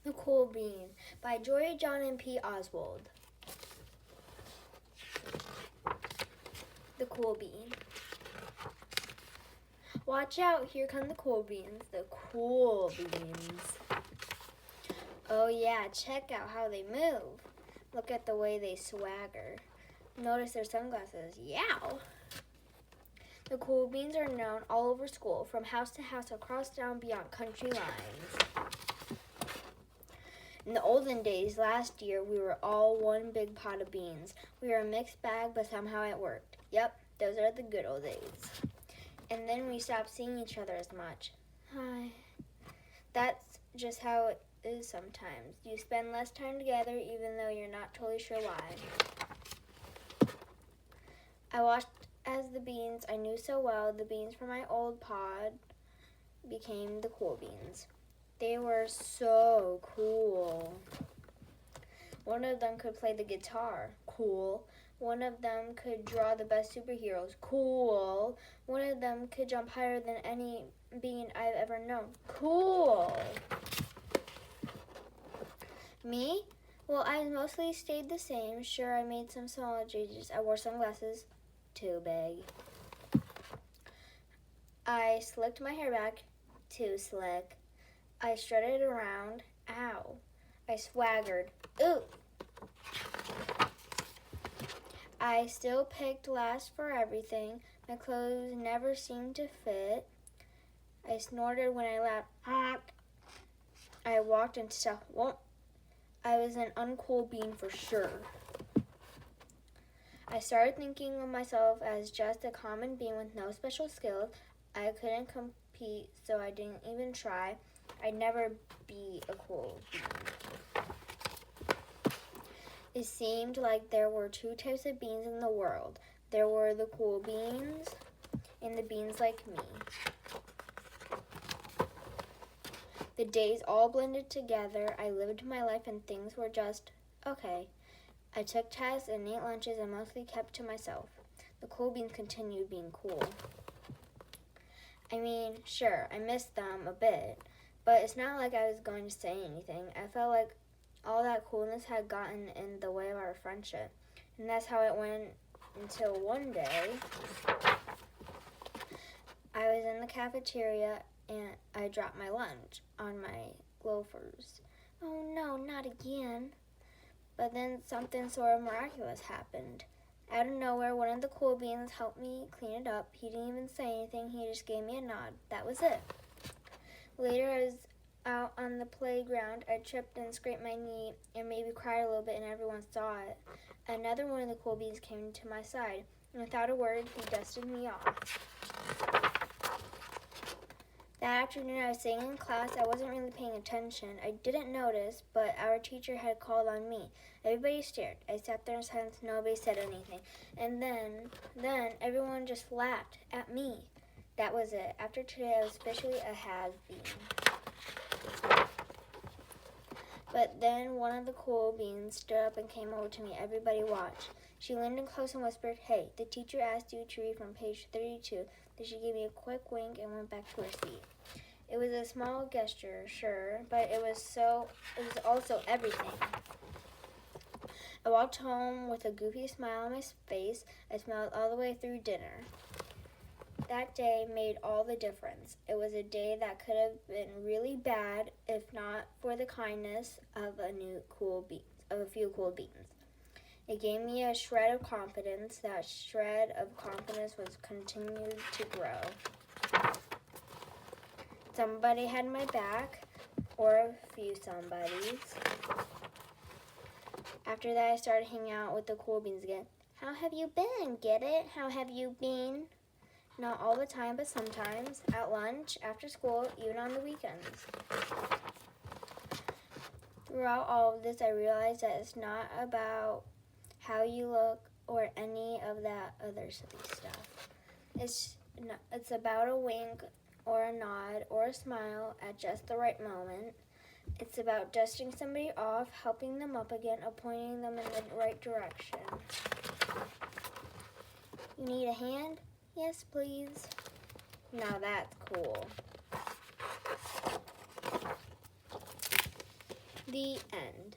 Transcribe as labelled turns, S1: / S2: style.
S1: The Cool Bean by Jory, John, and P. Oswald. The Cool Bean. Watch out, here come the cool beans. The cool beans. Oh yeah, check out how they move. Look at the way they swagger. Notice their sunglasses. Yow! The cool beans are known all over school, from house to house, across town, beyond country lines. In the olden days, last year, we were all one big pot of beans. We were a mixed bag, but somehow it worked. Yep, those are the good old days. And then we stopped seeing each other as much. Hi. That's just how it is sometimes. You spend less time together even though you're not totally sure why. I watched as the beans I knew so well, the beans from my old pod, became the cool beans. They were so cool. One of them could play the guitar. Cool. One of them could draw the best superheroes. Cool. One of them could jump higher than any bean I've ever known. Cool. Me? Well, I mostly stayed the same. Sure, I made some small changes. I wore sunglasses. Too big. I slicked my hair back. Too slick. I strutted around. Ow. I swaggered. Ooh. I still picked last for everything. My clothes never seemed to fit. I snorted when I laughed. Honk. I walked into stuff. Well, I was an uncool bean for sure. I started thinking of myself as just a common bean with no special skills. I couldn't compete, so I didn't even try. I'd never be a cool bean. It seemed like there were two types of beans in the world. There were the cool beans and the beans like me. The days all blended together. I lived my life and things were just okay. I took tests and ate lunches and mostly kept to myself. The cool beans continued being cool. I mean, sure, I missed them a bit, but it's not like I was going to say anything. I felt like all that coolness had gotten in the way of our friendship. And that's how it went until one day, I was in the cafeteria and I dropped my lunch on my loafers. Oh no, not again. But then something sort of miraculous happened. Out of nowhere, one of the cool beans helped me clean it up. He didn't even say anything. He just gave me a nod. That was it. Later, I was out on the playground. I tripped and scraped my knee and maybe cried a little bit, and everyone saw it. Another one of the cool beans came to my side, and without a word, he dusted me off. That afternoon, I was sitting in class. I wasn't really paying attention. I didn't notice, but our teacher had called on me. Everybody stared. I sat there in silence. Nobody said anything. And then everyone just laughed at me. That was it. After today, I was officially a has-been. But then one of the cool beans stood up and came over to me. Everybody watched. She leaned in close and whispered, "Hey, the teacher asked you to read from page 32. Then she gave me a quick wink and went back to her seat." It was a small gesture, sure, but it was also everything. I walked home with a goofy smile on my face. I smiled all the way through dinner. That day made all the difference. It was a day that could have been really bad if not for the kindness of a few cool beans. It gave me a shred of confidence. That shred of confidence was continued to grow. Somebody had my back, or a few somebodies. After that, I started hanging out with the cool beans again. How have you been? Get it? How have you been? Not all the time, but sometimes. At lunch, after school, even on the weekends. Throughout all of this, I realized that it's not about how you look or any of that other silly stuff. It's about a wink or a nod or a smile at just the right moment. It's about dusting somebody off, helping them up again, or pointing them in the right direction. You need a hand? Yes, please. Now that's cool. The end.